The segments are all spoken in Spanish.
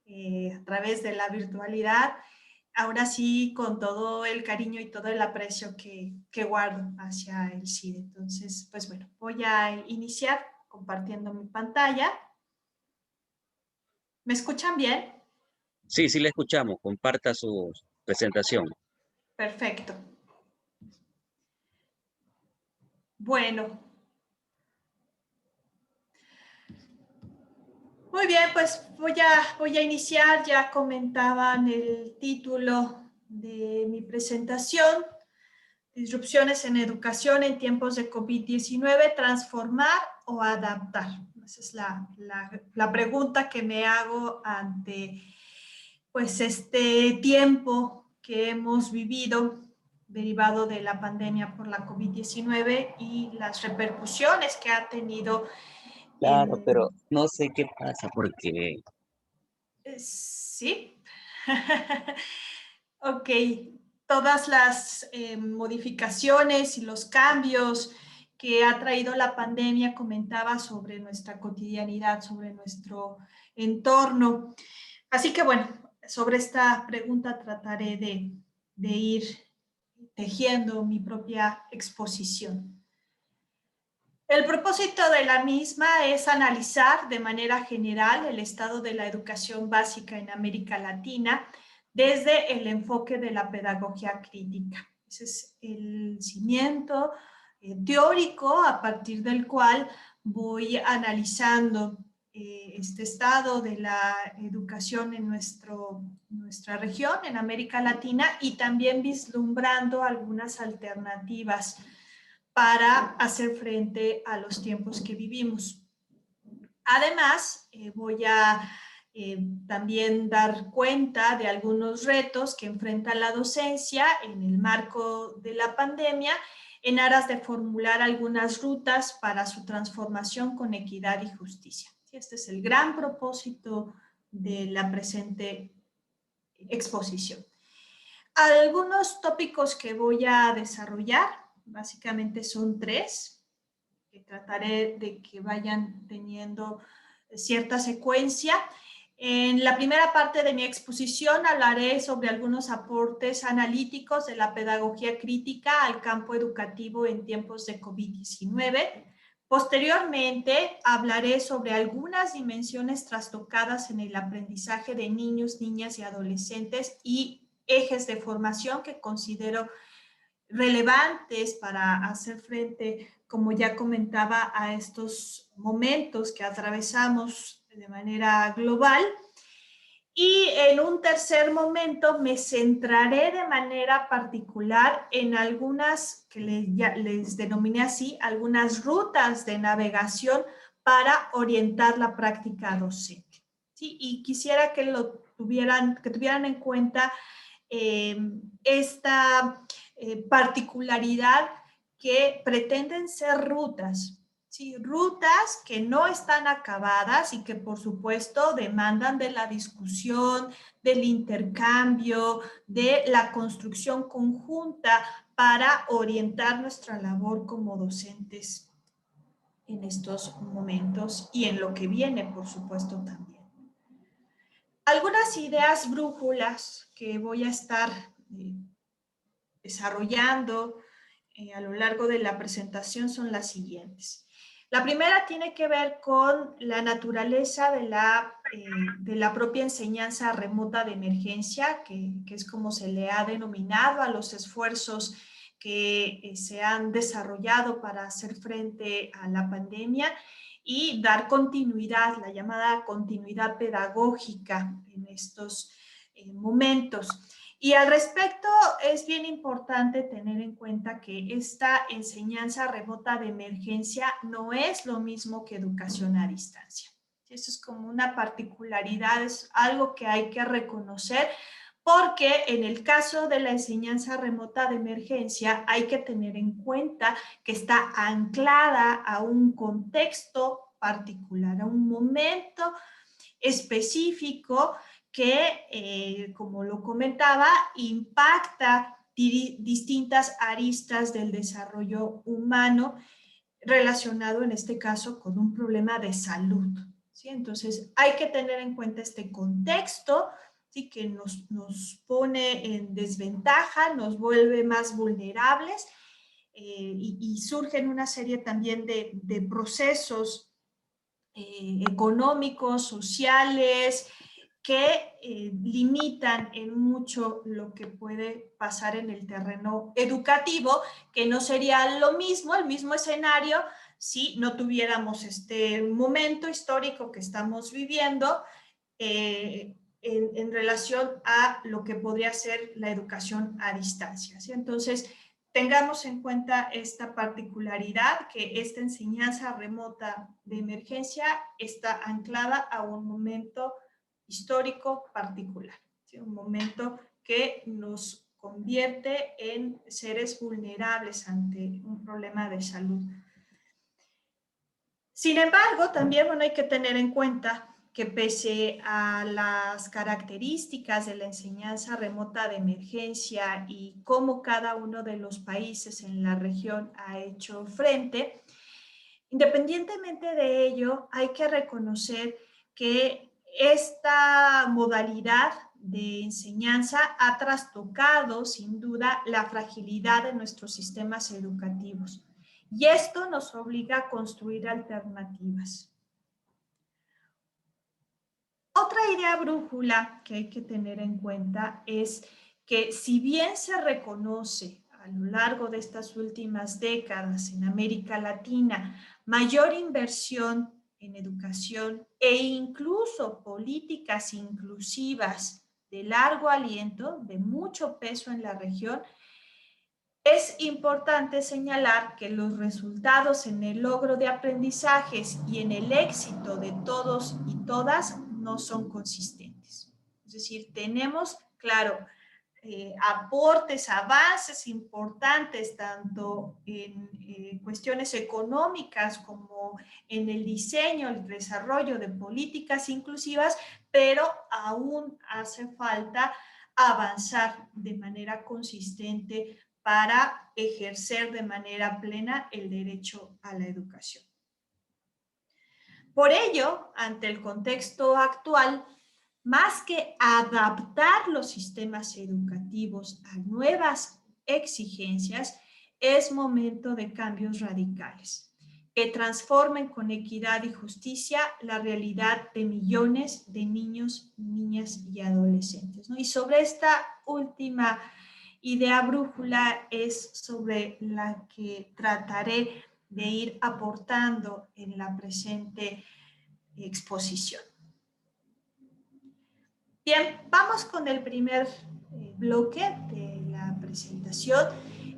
a través de la virtualidad, ahora sí con todo el cariño y todo el aprecio que guardo hacia el CIDE. Entonces, pues bueno, voy a iniciar compartiendo mi pantalla. ¿Me escuchan bien? Sí, sí le escuchamos. Comparta su presentación. Perfecto. Bueno. Muy bien, pues voy a iniciar. Ya comentaban el título de mi presentación: Disrupciones en educación en tiempos de COVID-19, transformar o adaptar. Esa es la pregunta que me hago ante pues este tiempo que hemos vivido derivado de la pandemia por la COVID-19 y las repercusiones que ha tenido Claro, pero en... no sé qué pasa porque Sí. Ok. Todas las modificaciones y los cambios que ha traído la pandemia, comentaba sobre nuestra cotidianidad, sobre nuestro entorno. Así que bueno, sobre esta pregunta trataré de ir tejiendo mi propia exposición. El propósito de la misma es analizar de manera general el estado de la educación básica en América Latina desde el enfoque de la pedagogía crítica. Ese es el cimiento teórico a partir del cual voy analizando este estado de la educación en nuestra región, en América Latina, y también vislumbrando algunas alternativas para hacer frente a los tiempos que vivimos. Además, voy a también dar cuenta de algunos retos que enfrenta la docencia en el marco de la pandemia, en aras de formular algunas rutas para su transformación con equidad y justicia. Este es el gran propósito de la presente exposición. Algunos tópicos que voy a desarrollar, básicamente son 3, que trataré de que vayan teniendo cierta secuencia. En la primera parte de mi exposición hablaré sobre algunos aportes analíticos de la pedagogía crítica al campo educativo en tiempos de COVID-19. Posteriormente, hablaré sobre algunas dimensiones trastocadas en el aprendizaje de niños, niñas y adolescentes y ejes de formación que considero relevantes para hacer frente, como ya comentaba, a estos momentos que atravesamos de manera global. Y en un tercer momento me centraré de manera particular en algunas, que les denominé así, algunas rutas de navegación para orientar la práctica docente. ¿Sí? Y quisiera que tuvieran en cuenta esta particularidad, que pretenden ser rutas, ¿sí? Rutas que no están acabadas y que por supuesto demandan de la discusión, del intercambio, de la construcción conjunta para orientar nuestra labor como docentes en estos momentos y en lo que viene, por supuesto, también. Algunas ideas brújulas que voy a estar desarrollando a lo largo de la presentación son las siguientes. La primera tiene que ver con la naturaleza de la propia enseñanza remota de emergencia, que es como se le ha denominado a los esfuerzos que se han desarrollado para hacer frente a la pandemia y dar continuidad, la llamada continuidad pedagógica en estos momentos. Y al respecto, es bien importante tener en cuenta que esta enseñanza remota de emergencia no es lo mismo que educación a distancia. Eso es como una particularidad, es algo que hay que reconocer, porque en el caso de la enseñanza remota de emergencia hay que tener en cuenta que está anclada a un contexto particular, a un momento específico que, como lo comentaba, impacta distintas aristas del desarrollo humano relacionado en este caso con un problema de salud. ¿sí? Entonces, hay que tener en cuenta este contexto, ¿sí? Que nos pone en desventaja, nos vuelve más vulnerables y surgen una serie también de procesos económicos, sociales, que limitan en mucho lo que puede pasar en el terreno educativo, que no sería lo mismo, el mismo escenario, si no tuviéramos este momento histórico que estamos viviendo en relación a lo que podría ser la educación a distancia, ¿sí? Entonces, tengamos en cuenta esta particularidad, que esta enseñanza remota de emergencia está anclada a un momento histórico particular, ¿sí? Un momento que nos convierte en seres vulnerables ante un problema de salud. Sin embargo, también bueno, hay que tener en cuenta que pese a las características de la enseñanza remota de emergencia y cómo cada uno de los países en la región ha hecho frente, independientemente de ello, hay que reconocer que esta modalidad de enseñanza ha trastocado sin duda la fragilidad de nuestros sistemas educativos. Y esto nos obliga a construir alternativas. Otra idea brújula que hay que tener en cuenta es que si bien se reconoce a lo largo de estas últimas décadas en América Latina mayor inversión en educación e incluso políticas inclusivas de largo aliento, de mucho peso en la región, es importante señalar que los resultados en el logro de aprendizajes y en el éxito de todos y todas no son consistentes. Es decir, tenemos, claro, aportes, avances importantes, tanto en cuestiones económicas como en el diseño, el desarrollo de políticas inclusivas, pero aún hace falta avanzar de manera consistente para ejercer de manera plena el derecho a la educación. Por ello, ante el contexto actual, más que adaptar los sistemas educativos a nuevas exigencias, es momento de cambios radicales que transformen con equidad y justicia la realidad de millones de niños, niñas y adolescentes, ¿no? Y sobre esta última idea brújula es sobre la que trataré de ir aportando en la presente exposición. Bien, vamos con el primer bloque de la presentación,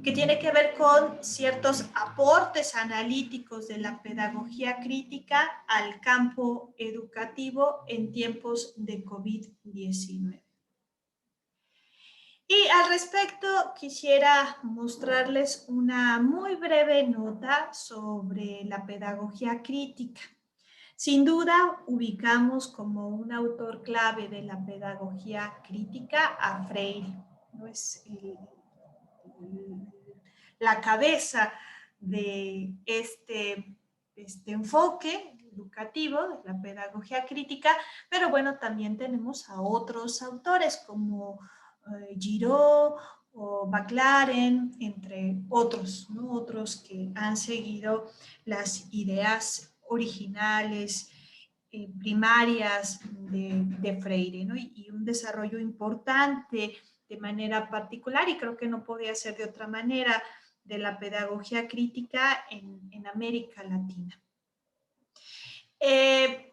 que tiene que ver con ciertos aportes analíticos de la pedagogía crítica al campo educativo en tiempos de COVID-19. Y al respecto quisiera mostrarles una muy breve nota sobre la pedagogía crítica. Sin duda, ubicamos como un autor clave de la pedagogía crítica a Freire, ¿no? Es la cabeza de este enfoque educativo de la pedagogía crítica, pero bueno, también tenemos a otros autores como Giraud o Maclaren, entre otros, ¿no? Otros que han seguido las ideas originales, primarias de Freire, ¿no? Y un desarrollo importante de manera particular, y creo que no podía ser de otra manera, de la pedagogía crítica en América Latina.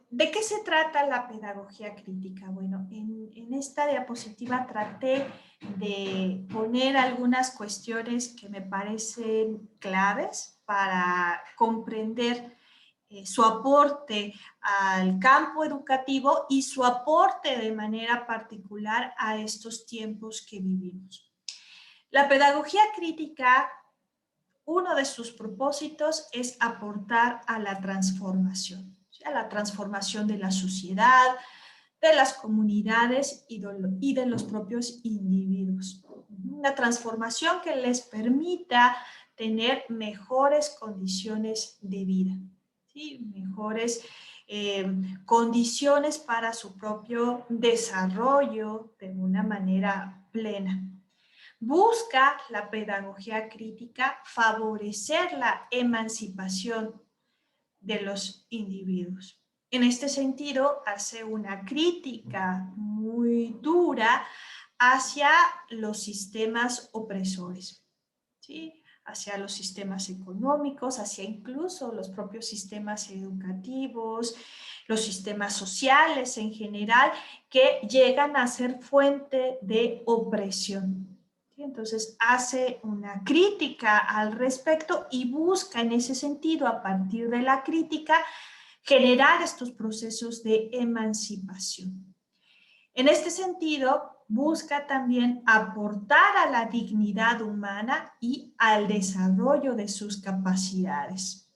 ¿De qué se trata la pedagogía crítica? Bueno, en esta diapositiva traté de poner algunas cuestiones que me parecen claves para comprender su aporte al campo educativo y su aporte de manera particular a estos tiempos que vivimos. La pedagogía crítica, uno de sus propósitos es aportar a la transformación de la sociedad, de las comunidades y de los propios individuos. Una transformación que les permita tener mejores condiciones de vida, ¿sí? Mejores condiciones para su propio desarrollo de una manera plena. Busca la pedagogía crítica favorecer la emancipación de los individuos. En este sentido, hace una crítica muy dura hacia los sistemas opresores, ¿sí? Hacia los sistemas económicos, hacia incluso los propios sistemas educativos, los sistemas sociales en general, que llegan a ser fuente de opresión. Entonces hace una crítica al respecto y busca en ese sentido, a partir de la crítica, generar estos procesos de emancipación. En este sentido, busca también aportar a la dignidad humana y al desarrollo de sus capacidades.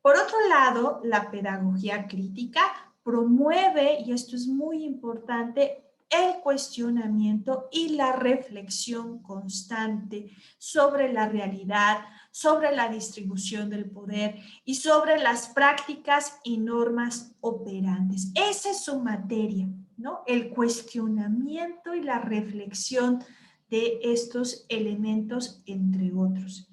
Por otro lado, la pedagogía crítica promueve, y esto es muy importante, el cuestionamiento y la reflexión constante sobre la realidad, sobre la distribución del poder y sobre las prácticas y normas operantes. Esa es su materia, ¿no? El cuestionamiento y la reflexión de estos elementos, entre otros.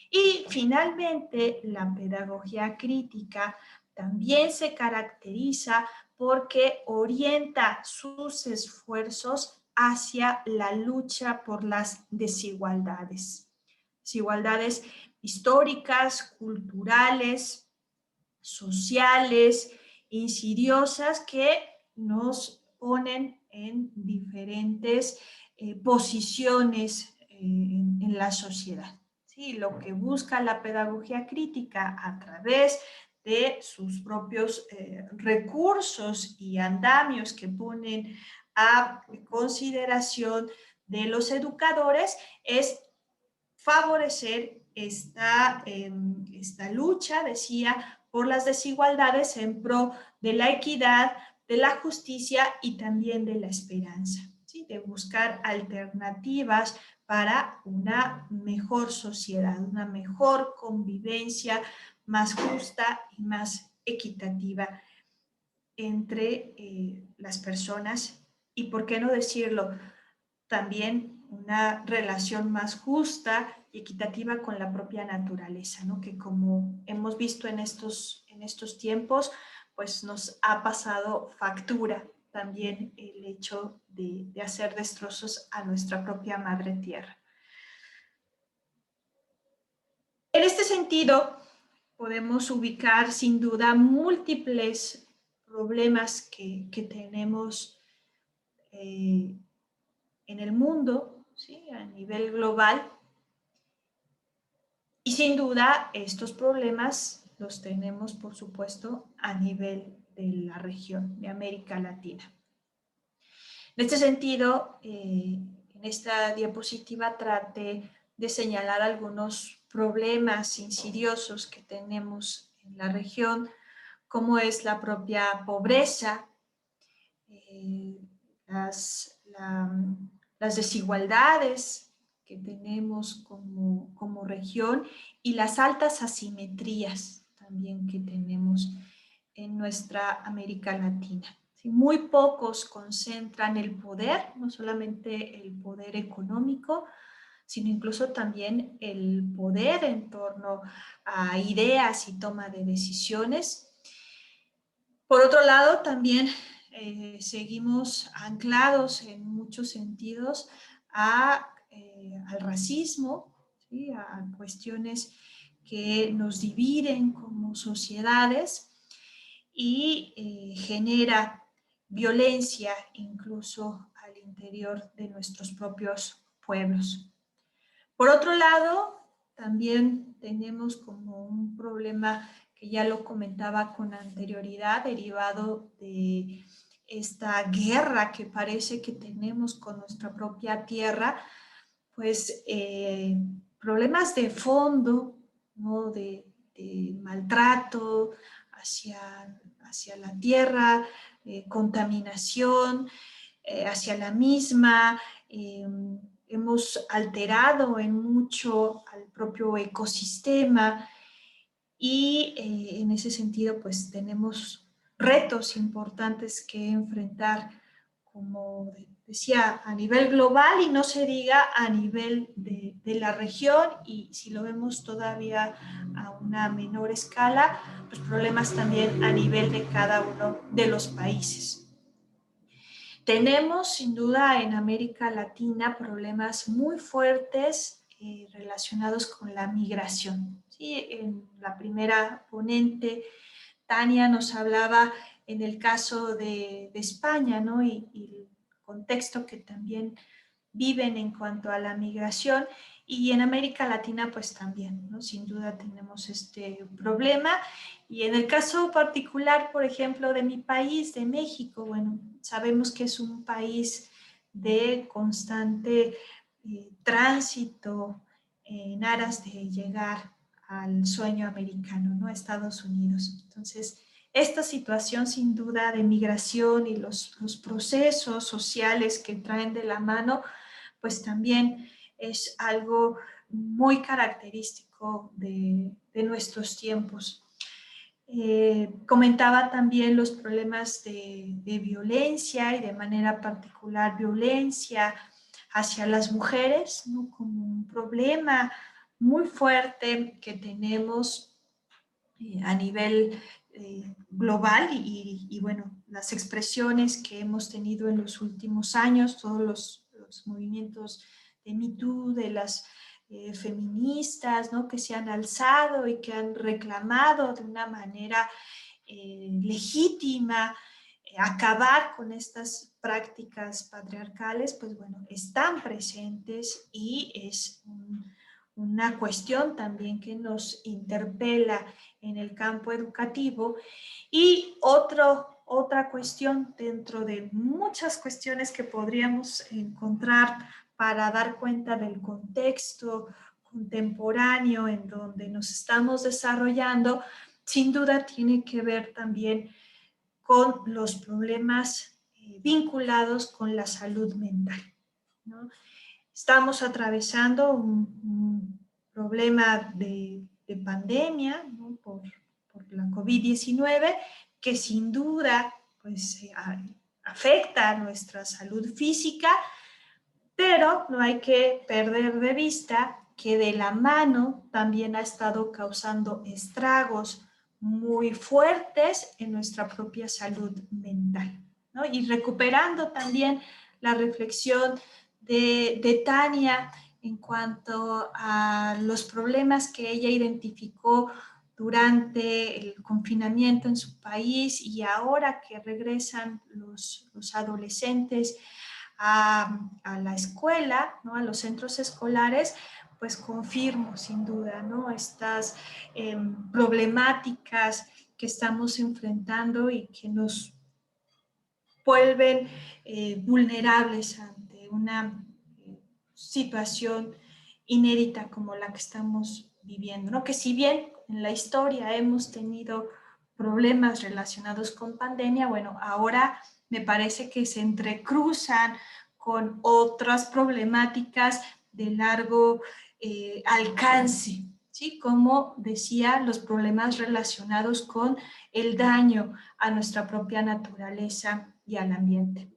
Y finalmente, la pedagogía crítica también se caracteriza porque orienta sus esfuerzos hacia la lucha por las desigualdades. Desigualdades históricas, culturales, sociales, insidiosas que nos ponen en diferentes posiciones en la sociedad. ¿Sí? Lo que busca la pedagogía crítica a través de sus propios recursos y andamios que ponen a consideración de los educadores es favorecer esta lucha, decía, por las desigualdades en pro de la equidad, de la justicia y también de la esperanza, ¿sí? De buscar alternativas para una mejor sociedad, una mejor convivencia más justa y más equitativa entre las personas y, por qué no decirlo, también una relación más justa y equitativa con la propia naturaleza, ¿no? Que como hemos visto en estos tiempos, pues nos ha pasado factura también el hecho de hacer destrozos a nuestra propia madre tierra. En este sentido, podemos ubicar sin duda múltiples problemas que tenemos en el mundo, ¿sí? A nivel global. Y sin duda, estos problemas los tenemos, por supuesto, a nivel de la región de América Latina. En este sentido, en esta diapositiva traté de señalar algunos problemas insidiosos que tenemos en la región, como es la propia pobreza, las desigualdades que tenemos como región y las altas asimetrías también que tenemos en nuestra América Latina. ¿Sí? Muy pocos concentran el poder, no solamente el poder económico, sino incluso también el poder en torno a ideas y toma de decisiones. Por otro lado, también seguimos anclados en muchos sentidos al racismo, ¿sí? A cuestiones que nos dividen como sociedades y genera violencia incluso al interior de nuestros propios pueblos. Por otro lado, también tenemos como un problema que ya lo comentaba con anterioridad, derivado de esta guerra que parece que tenemos con nuestra propia tierra, pues problemas de fondo, ¿no? de maltrato hacia la tierra, contaminación hacia la misma, hemos alterado en mucho al propio ecosistema y en ese sentido pues tenemos retos importantes que enfrentar, como decía, a nivel global y no se diga a nivel de la región, y si lo vemos todavía a una menor escala, pues problemas también a nivel de cada uno de los países. Tenemos sin duda en América Latina problemas muy fuertes relacionados con la migración. ¿Sí? En la primera ponente, Tania nos hablaba en el caso de España, ¿no? Y el contexto que también viven en cuanto a la migración, y en América Latina pues también, ¿no? Sin duda tenemos este problema, y en el caso particular, por ejemplo, de mi país, de México, bueno, sabemos que es un país de constante tránsito en aras de llegar al sueño americano, ¿no? A Estados Unidos. Entonces, esta situación sin duda de migración y los procesos sociales que traen de la mano, pues también es algo muy característico de nuestros tiempos. Comentaba también los problemas de violencia, y de manera particular violencia hacia las mujeres, ¿no? Como un problema muy fuerte que tenemos a nivel global, y bueno, las expresiones que hemos tenido en los últimos años, todos los movimientos de Me Too, de las feministas, ¿no? Que se han alzado y que han reclamado de una manera legítima acabar con estas prácticas patriarcales, pues bueno, están presentes, y es una cuestión también que nos interpela en el campo educativo. Y otra cuestión dentro de muchas cuestiones que podríamos encontrar para dar cuenta del contexto contemporáneo en donde nos estamos desarrollando, sin duda tiene que ver también con los problemas vinculados con la salud mental, ¿no? Estamos atravesando un problema de pandemia, ¿no? por la COVID-19, que sin duda pues, afecta a nuestra salud física, pero no hay que perder de vista que de la mano también ha estado causando estragos muy fuertes en nuestra propia salud mental, ¿no? Y recuperando también la reflexión de Tania en cuanto a los problemas que ella identificó durante el confinamiento en su país, y ahora que regresan los adolescentes a la escuela, ¿no? A los centros escolares, pues confirmo sin duda, ¿no? Estas problemáticas que estamos enfrentando y que nos vuelven vulnerables ante una situación inédita como la que estamos viviendo, ¿no? Que si bien en la historia hemos tenido problemas relacionados con pandemia, bueno, ahora me parece que se entrecruzan con otras problemáticas de largo alcance, ¿sí? Como decía, los problemas relacionados con el daño a nuestra propia naturaleza y al ambiente.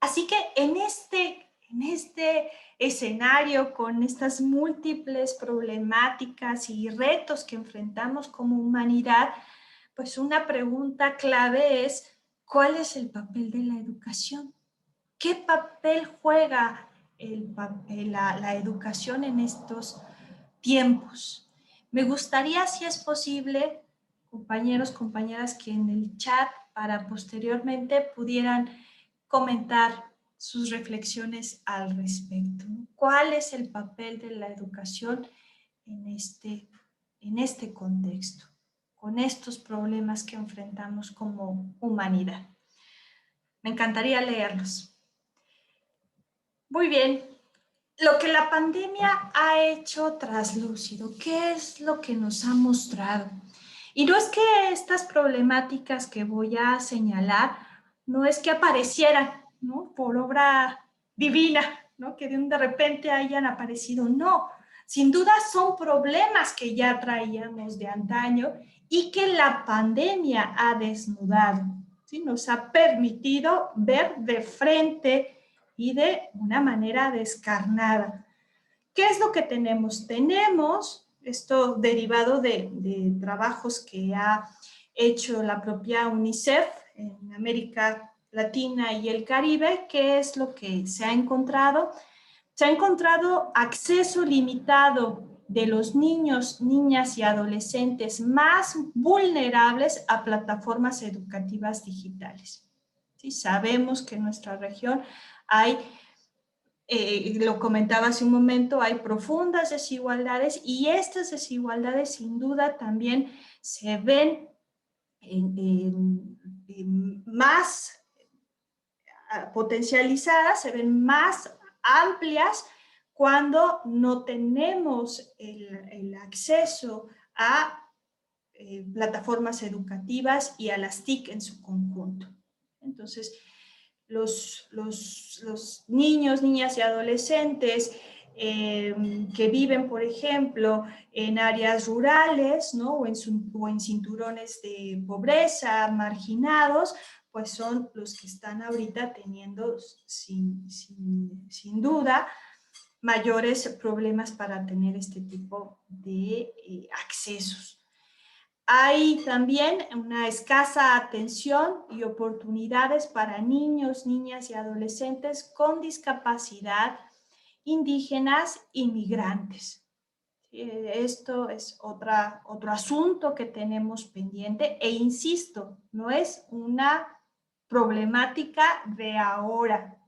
Así que en este escenario, con estas múltiples problemáticas y retos que enfrentamos como humanidad, pues una pregunta clave es: ¿cuál es el papel de la educación? ¿Qué papel juega la educación en estos tiempos? Me gustaría, si es posible, compañeros, compañeras, que en el chat para posteriormente pudieran comentar sus reflexiones al respecto, ¿no? ¿Cuál es el papel de la educación en este contexto, con estos problemas que enfrentamos como humanidad? Me encantaría leerlos. Muy bien. Lo que la pandemia ha hecho traslúcido, ¿qué es lo que nos ha mostrado? Y no es que estas problemáticas que voy a señalar, no es que aparecieran, ¿no? Por obra divina, ¿no? Que de repente hayan aparecido, no. Sin duda son problemas que ya traíamos de antaño y que la pandemia ha desnudado, ¿sí? Nos ha permitido ver de frente y de una manera descarnada. ¿Qué es lo que tenemos? Tenemos esto derivado de trabajos que ha hecho la propia UNICEF en América Latina y el Caribe. ¿Qué es lo que se ha encontrado? Se ha encontrado acceso limitado de los niños, niñas y adolescentes más vulnerables a plataformas educativas digitales. ¿Sí? Sabemos que en nuestra región hay, lo comentaba hace un momento, hay profundas desigualdades y estas desigualdades sin duda también se ven más potencializadas, se ven más amplias cuando no tenemos el acceso a plataformas educativas y a las TIC en su conjunto. Entonces, los niños, niñas y adolescentes que viven, por ejemplo, en áreas rurales, ¿no? o en cinturones de pobreza, marginados, pues son los que están ahorita teniendo, sin duda, mayores problemas para tener este tipo de accesos. Hay también una escasa atención y oportunidades para niños, niñas y adolescentes con discapacidad, indígenas y migrantes. Esto es otro asunto que tenemos pendiente e insisto, no es una problemática de ahora,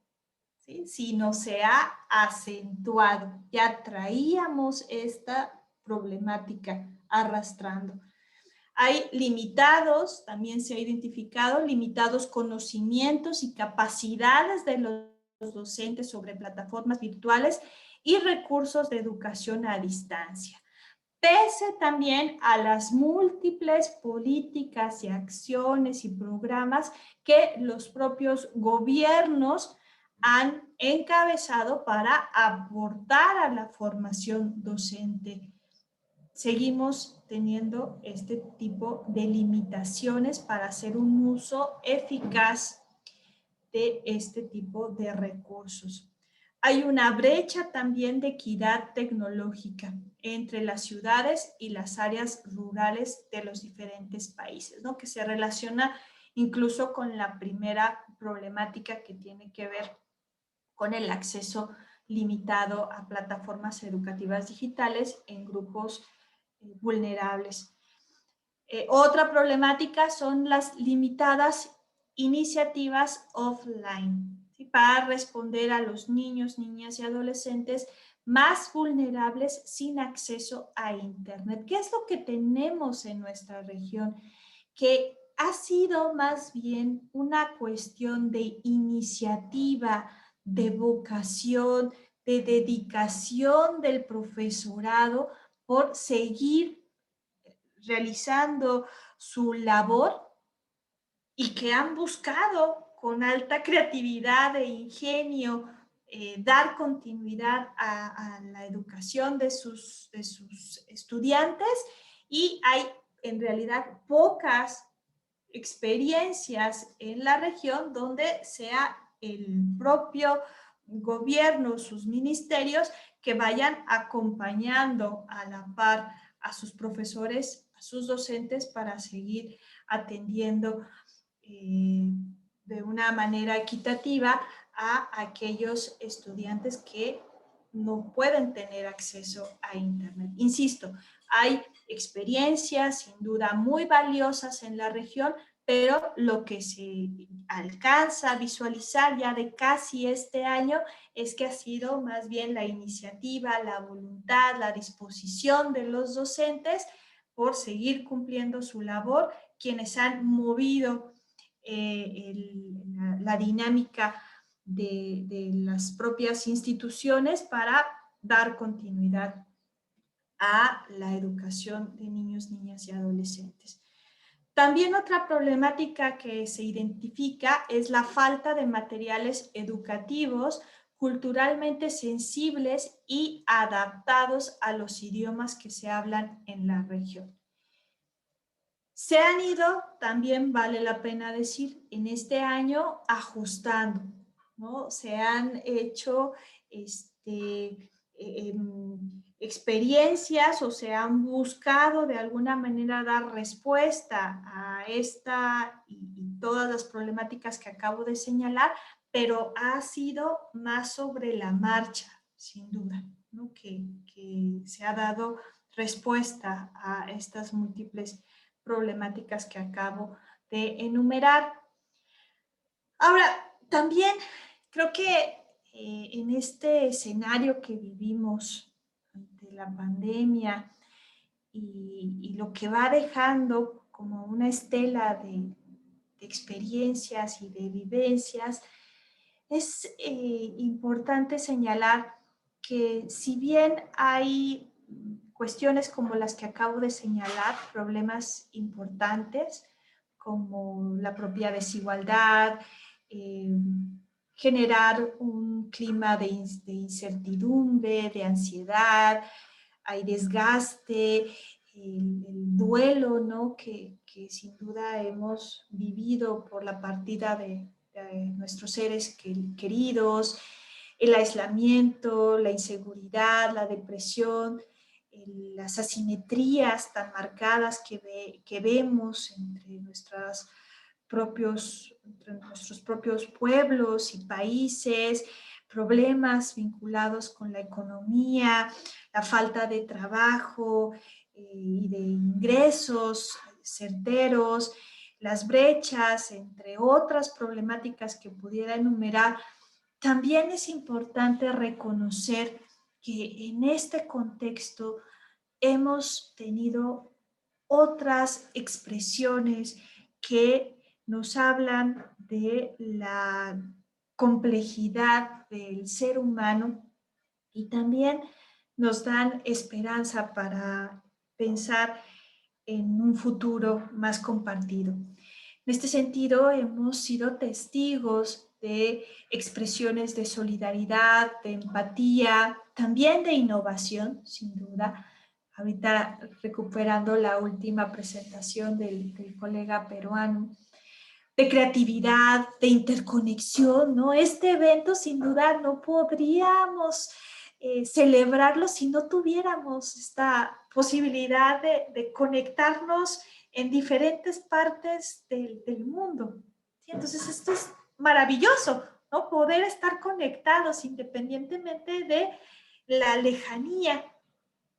¿sí? Sino se ha acentuado. Ya traíamos esta problemática arrastrando. Hay limitados, también se ha identificado, limitados conocimientos y capacidades de los docentes sobre plataformas virtuales y recursos de educación a distancia, pese también a las múltiples políticas y acciones y programas que los propios gobiernos han encabezado para aportar a la formación docente. Seguimos teniendo este tipo de limitaciones para hacer un uso eficaz de este tipo de recursos. Hay una brecha también de equidad tecnológica entre las ciudades y las áreas rurales de los diferentes países, ¿no? Que se relaciona incluso con la primera problemática que tiene que ver con el acceso limitado a plataformas educativas digitales en grupos vulnerables. Otra problemática son las limitadas iniciativas offline, ¿sí? Para responder a los niños, niñas y adolescentes más vulnerables sin acceso a Internet. ¿Qué es lo que tenemos en nuestra región? Que ha sido más bien una cuestión de iniciativa, de vocación, de dedicación del profesorado por seguir realizando su labor y que han buscado con alta creatividad e ingenio dar continuidad a la educación de sus estudiantes, y hay en realidad pocas experiencias en la región donde sea el propio gobierno, sus ministerios, que vayan acompañando a la par a sus profesores, a sus docentes, para seguir atendiendo de una manera equitativa a aquellos estudiantes que no pueden tener acceso a Internet. Insisto, hay experiencias sin duda muy valiosas en la región, pero lo que se alcanza a visualizar ya de casi este año es que ha sido más bien la iniciativa, la voluntad, la disposición de los docentes por seguir cumpliendo su labor, quienes han movido la dinámica de las propias instituciones para dar continuidad a la educación de niños, niñas y adolescentes. También otra problemática que se identifica es la falta de materiales educativos culturalmente sensibles y adaptados a los idiomas que se hablan en la región. Se han ido, también vale la pena decir, en este año ajustando, ¿no? Se han hecho experiencias o se han buscado de alguna manera dar respuesta a esta y todas las problemáticas que acabo de señalar, pero ha sido más sobre la marcha, sin duda, ¿no? que se ha dado respuesta a estas múltiples problemáticas que acabo de enumerar. Ahora, también creo que en este escenario que vivimos ante la pandemia y lo que va dejando como una estela de experiencias y de vivencias, es importante señalar que si bien hay cuestiones como las que acabo de señalar, problemas importantes como la propia desigualdad, generar un clima de incertidumbre, de ansiedad, hay desgaste, el duelo, ¿no? que sin duda hemos vivido por la partida de nuestros seres queridos, el aislamiento, la inseguridad, la depresión, las asimetrías tan marcadas que vemos entre nuestros propios pueblos y países, problemas vinculados con la economía, la falta de trabajo y de ingresos certeros, las brechas, entre otras problemáticas que pudiera enumerar. También es importante reconocer que en este contexto hemos tenido otras expresiones que nos hablan de la complejidad del ser humano y también nos dan esperanza para pensar en un futuro más compartido. En este sentido, hemos sido testigos de expresiones de solidaridad, de empatía, también de innovación, sin duda. Ahorita recuperando la última presentación del colega peruano, de creatividad, de interconexión, ¿no? Este evento sin duda no podríamos celebrarlo si no tuviéramos esta posibilidad de conectarnos en diferentes partes del mundo. ¿Sí? Entonces esto es maravilloso, ¿no? Poder estar conectados independientemente de la lejanía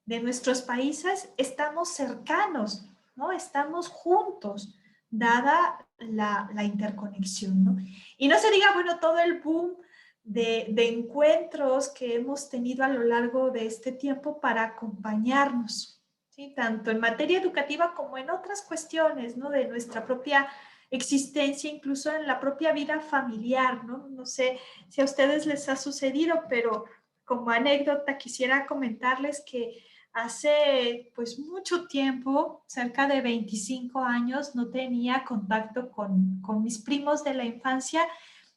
de nuestros países, estamos cercanos, ¿no? Estamos juntos, dada la interconexión, ¿no? Y no se diga, bueno, todo el boom de encuentros que hemos tenido a lo largo de este tiempo para acompañarnos, ¿sí? Tanto en materia educativa como en otras cuestiones, ¿no? De nuestra propia existencia, incluso en la propia vida familiar, ¿no? No sé si a ustedes les ha sucedido, pero como anécdota quisiera comentarles que hace pues mucho tiempo, cerca de 25 años, no tenía contacto con mis primos de la infancia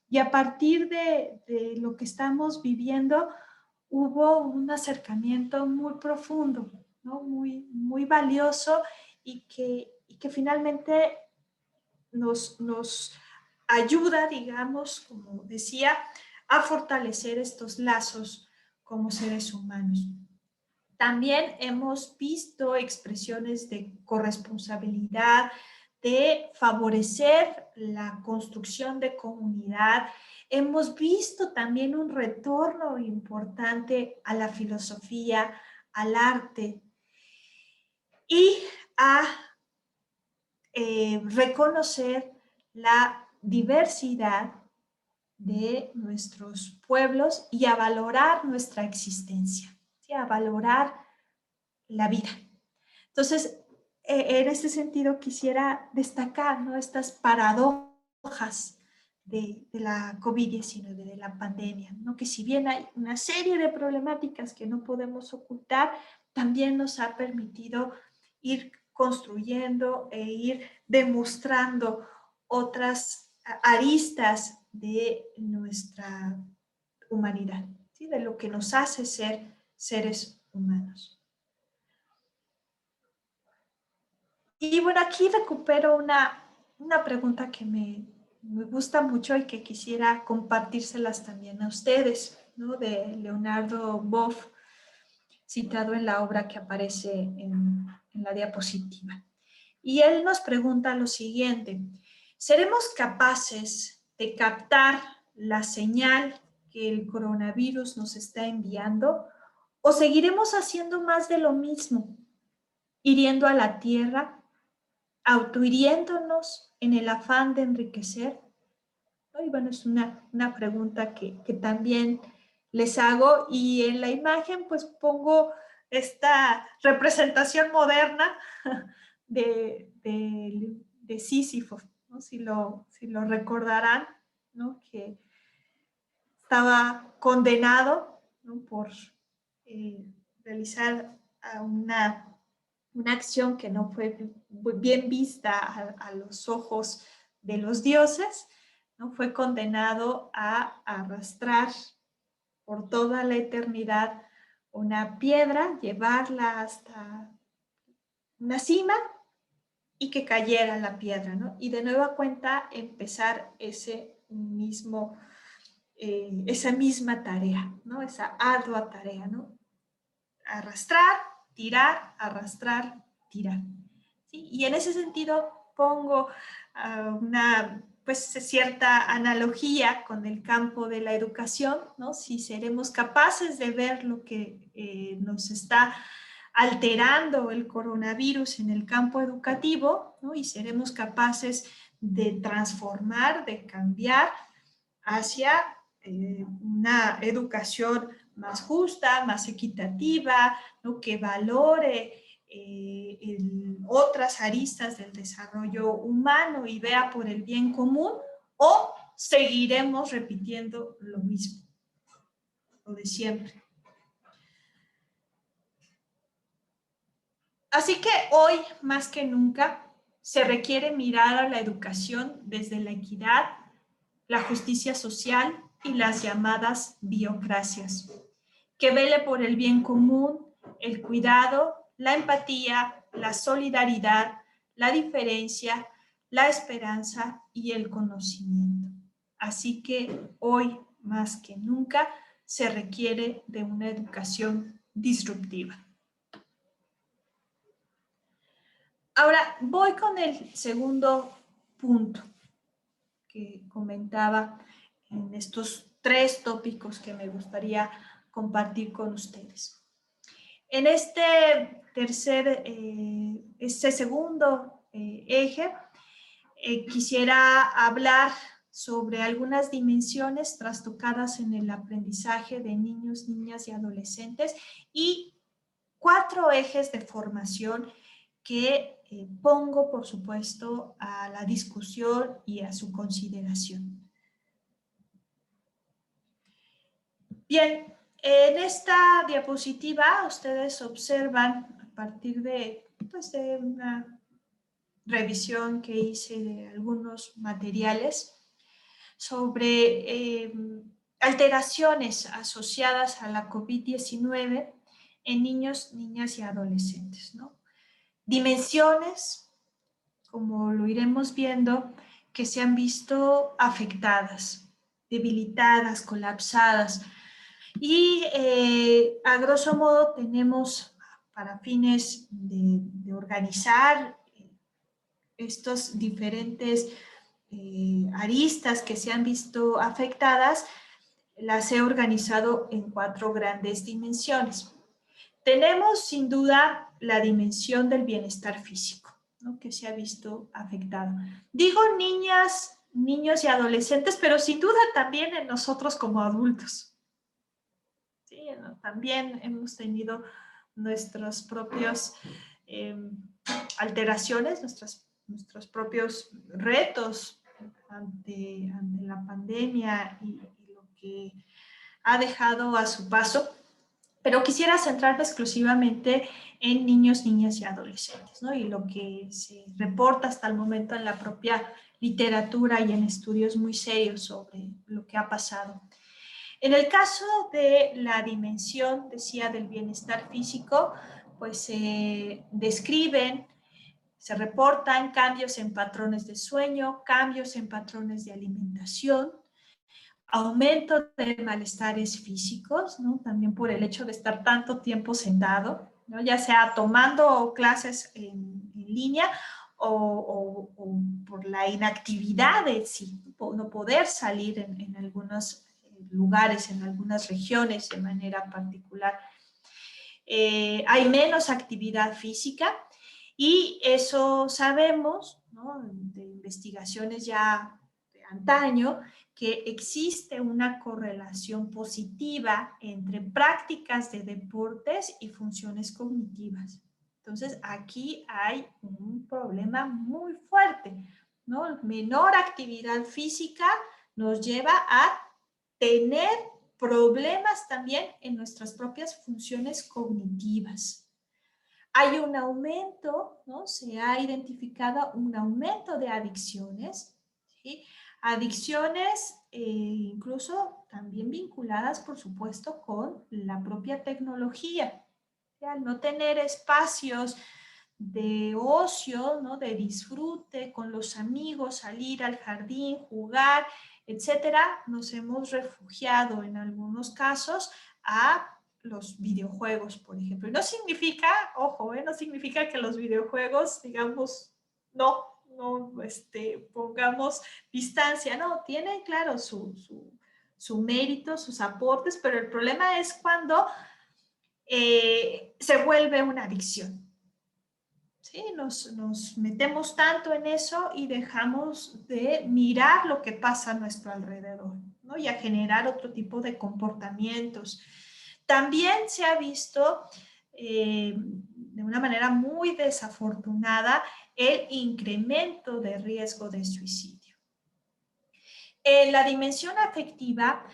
y a partir de lo que estamos viviendo hubo un acercamiento muy profundo, ¿no? Muy valioso y que finalmente nos ayuda, digamos, como decía, a fortalecer estos lazos como seres humanos. También hemos visto expresiones de corresponsabilidad, de favorecer la construcción de comunidad. Hemos visto también un retorno importante a la filosofía, al arte y a reconocer la diversidad de nuestros pueblos y a valorar nuestra existencia, ¿sí? A valorar la vida. Entonces, en este sentido quisiera destacar, ¿no? Estas paradojas de la COVID-19, de la pandemia, ¿no? Que si bien hay una serie de problemáticas que no podemos ocultar, también nos ha permitido ir construyendo e ir demostrando otras aristas de nuestra humanidad, ¿sí? De lo que nos hace ser seres humanos. Y bueno, aquí recupero una pregunta que me gusta mucho y que quisiera compartírselas también a ustedes, ¿no? De Leonardo Boff, citado en la obra que aparece en la diapositiva. Y él nos pregunta lo siguiente: ¿seremos capaces de captar la señal que el coronavirus nos está enviando o seguiremos haciendo más de lo mismo, hiriendo a la tierra, autohiriéndonos en el afán de enriquecer? Y bueno, es una pregunta que también les hago, y en la imagen pues pongo esta representación moderna de Sísifo, ¿no? Si lo recordarán, ¿no? Que estaba condenado, ¿no? Por realizar una acción que no fue bien vista a los ojos de los dioses, ¿no? Fue condenado a arrastrar por toda la eternidad una piedra, llevarla hasta una cima y que cayera la piedra, ¿no? Y de nueva cuenta empezar esa misma tarea, ¿no? Esa ardua tarea, ¿no? Arrastrar, arrastrar, tirar. ¿Sí? Y en ese sentido pongo pues cierta analogía con el campo de la educación, ¿no? Si seremos capaces de ver lo que nos está alterando el coronavirus en el campo educativo, ¿no? Y seremos capaces de transformar, de cambiar hacia una educación más justa, más equitativa, ¿no? Que valore otras aristas del desarrollo humano y vea por el bien común, o seguiremos repitiendo lo mismo, lo de siempre. Así que hoy, más que nunca, se requiere mirar a la educación desde la equidad, la justicia social y las llamadas biocracias, que vele por el bien común, el cuidado, la empatía, la solidaridad, la diferencia, la esperanza y el conocimiento. Así que hoy, más que nunca, se requiere de una educación disruptiva. Ahora voy con el segundo punto que comentaba en estos 3 tópicos que me gustaría compartir con ustedes. En este segundo eje, quisiera hablar sobre algunas dimensiones trastocadas en el aprendizaje de niños, niñas y adolescentes, y 4 ejes de formación que pongo, por supuesto, a la discusión y a su consideración. Bien, en esta diapositiva ustedes observan, a partir de una revisión que hice de algunos materiales, sobre alteraciones asociadas a la COVID-19 en niños, niñas y adolescentes, ¿no? Dimensiones, como lo iremos viendo, que se han visto afectadas, debilitadas, colapsadas. Y a grosso modo tenemos, para fines de organizar estos diferentes aristas que se han visto afectadas, las he organizado en 4 grandes dimensiones. Tenemos sin duda la dimensión del bienestar físico, ¿no? Que se ha visto afectado. Digo niñas, niños y adolescentes, pero sin duda también en nosotros como adultos. ¿Sí? ¿No? También hemos tenido nuestros propios alteraciones, nuestros propios retos ante la pandemia y lo que ha dejado a su paso. Pero quisiera centrarme exclusivamente en niños, niñas y adolescentes, ¿no? Y lo que se reporta hasta el momento en la propia literatura y en estudios muy serios sobre lo que ha pasado. En el caso de la dimensión, decía, del bienestar físico, pues se describen, se reportan cambios en patrones de sueño, cambios en patrones de alimentación, aumento de malestares físicos, ¿no? También por el hecho de estar tanto tiempo sentado, ¿no? Ya sea tomando clases en línea o por la inactividad de sí, no poder salir en algunos lugares, en algunas regiones de manera particular. Hay menos actividad física y eso sabemos, ¿no?, de investigaciones ya de antaño, que existe una correlación positiva entre prácticas de deportes y funciones cognitivas. Entonces, aquí hay un problema muy fuerte, ¿no? Menor actividad física nos lleva a tener problemas también en nuestras propias funciones cognitivas. Hay un aumento, ¿no? Se ha identificado un aumento de adicciones, ¿sí? Adicciones incluso también vinculadas, por supuesto, con la propia tecnología. ¿Sí? Al no tener espacios de ocio, ¿no?, de disfrute con los amigos, salir al jardín, jugar, etcétera, nos hemos refugiado en algunos casos a los videojuegos, por ejemplo. Y no significa, ojo, no significa que los videojuegos, digamos, no pongamos distancia, no, tienen, claro, su mérito, sus aportes, pero el problema es cuando se vuelve una adicción. ¿Sí? Nos metemos tanto en eso y dejamos de mirar lo que pasa a nuestro alrededor, ¿no? Y a generar otro tipo de comportamientos. También se ha visto de una manera muy desafortunada el incremento de riesgo de suicidio. En la dimensión afectiva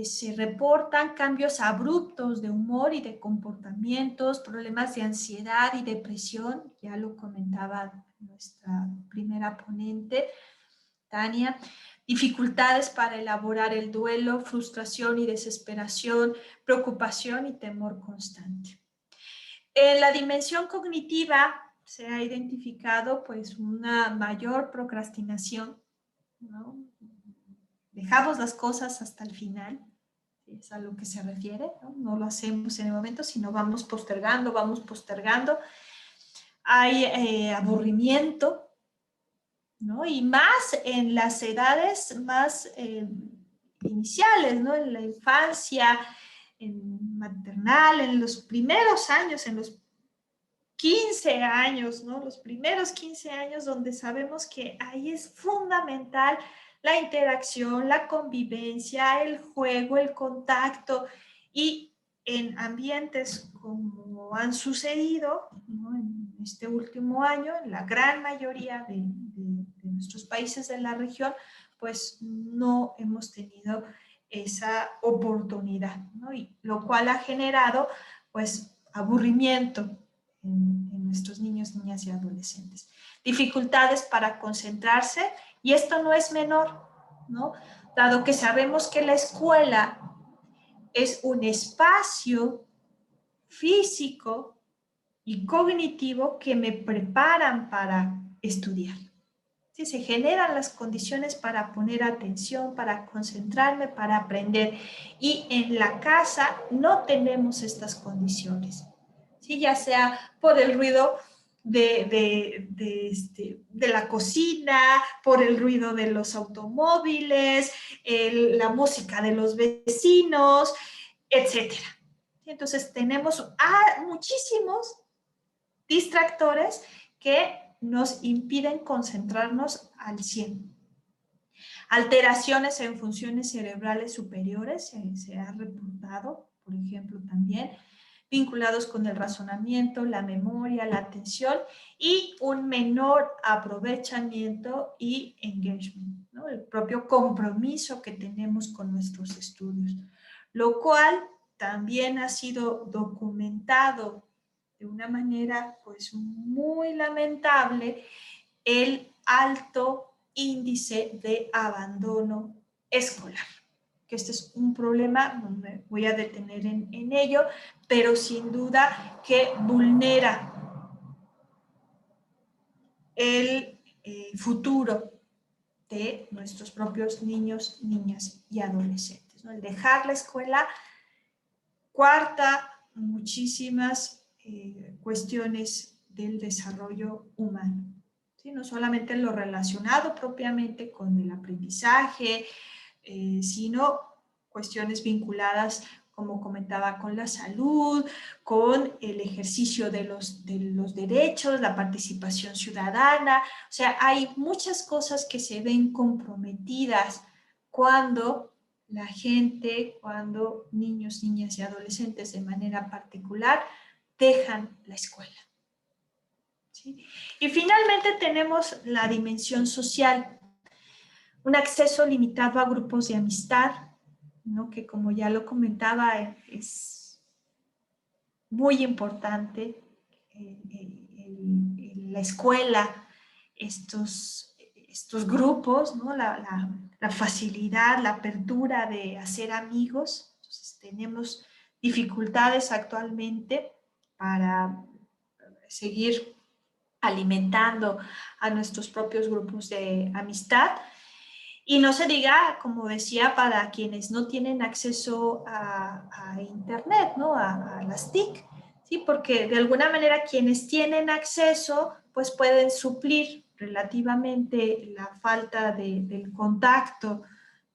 se reportan cambios abruptos de humor y de comportamientos, problemas de ansiedad y depresión, ya lo comentaba nuestra primera ponente, Tania, dificultades para elaborar el duelo, frustración y desesperación, preocupación y temor constante. En la dimensión cognitiva se ha identificado pues una mayor procrastinación, ¿no? Dejamos las cosas hasta el final, es a lo que se refiere, ¿no? No lo hacemos en el momento, sino vamos postergando, vamos postergando. Hay aburrimiento, ¿no? Y más en las edades más iniciales, ¿no? En la infancia, en maternal, en los primeros años, en los 15 años, ¿no? Los primeros 15 años donde sabemos que ahí es fundamental la interacción, la convivencia, el juego, el contacto, y en ambientes como han sucedido, ¿no?, en este último año, en la gran mayoría de nuestros países de la región, pues no hemos tenido esa oportunidad, ¿no? Y lo cual ha generado pues aburrimiento en nuestros niños, niñas y adolescentes. Dificultades para concentrarse, y esto no es menor, ¿no? Dado que sabemos que la escuela es un espacio físico y cognitivo que me preparan para estudiar. ¿Sí? Se generan las condiciones para poner atención, para concentrarme, para aprender. Y en la casa no tenemos estas condiciones. ¿Sí? Ya sea por el ruido de la cocina, por el ruido de los automóviles, la música de los vecinos, etcétera. Entonces tenemos muchísimos distractores que nos impiden concentrarnos al 100. Alteraciones en funciones cerebrales superiores se ha reportado, por ejemplo, también vinculados con el razonamiento, la memoria, la atención, y un menor aprovechamiento y engagement, ¿no? El propio compromiso que tenemos con nuestros estudios, lo cual también ha sido documentado de una manera pues muy lamentable, el alto índice de abandono escolar. que este es un problema, no me voy a detener en ello, pero sin duda que vulnera el futuro de nuestros propios niños, niñas y adolescentes, ¿no? El dejar la escuela cuarta muchísimas cuestiones del desarrollo humano, ¿sí? No solamente lo relacionado propiamente con el aprendizaje, sino cuestiones vinculadas, como comentaba, con la salud, con el ejercicio de los derechos, la participación ciudadana. O sea, hay muchas cosas que se ven comprometidas cuando la gente, cuando niños, niñas y adolescentes de manera particular dejan la escuela. ¿Sí? Y finalmente tenemos la dimensión social. Un acceso limitado a grupos de amistad, ¿no? Que como ya lo comentaba, es muy importante en la escuela, estos grupos, ¿no? La facilidad, la apertura de hacer amigos. Entonces, tenemos dificultades actualmente para seguir alimentando a nuestros propios grupos de amistad. Y no se diga, como decía, para quienes no tienen acceso a Internet, ¿no? A las TIC, ¿sí? Porque de alguna manera quienes tienen acceso, pues pueden suplir relativamente la falta del contacto,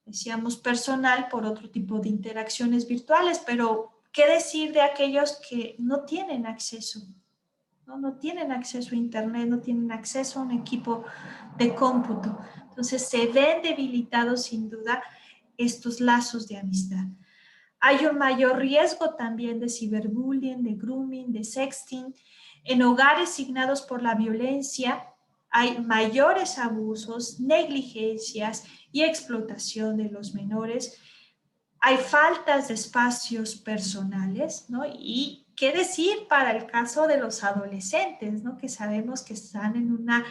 decíamos, personal por otro tipo de interacciones virtuales, pero ¿qué decir de aquellos que no tienen acceso? No tienen acceso a Internet, no tienen acceso a un equipo de cómputo. Entonces se ven debilitados sin duda estos lazos de amistad. Hay un mayor riesgo también de ciberbullying, de grooming, de sexting. En hogares signados por la violencia hay mayores abusos, negligencias y explotación de los menores. Hay faltas de espacios personales, ¿no? Y qué decir para el caso de los adolescentes, ¿no? Que sabemos que están en una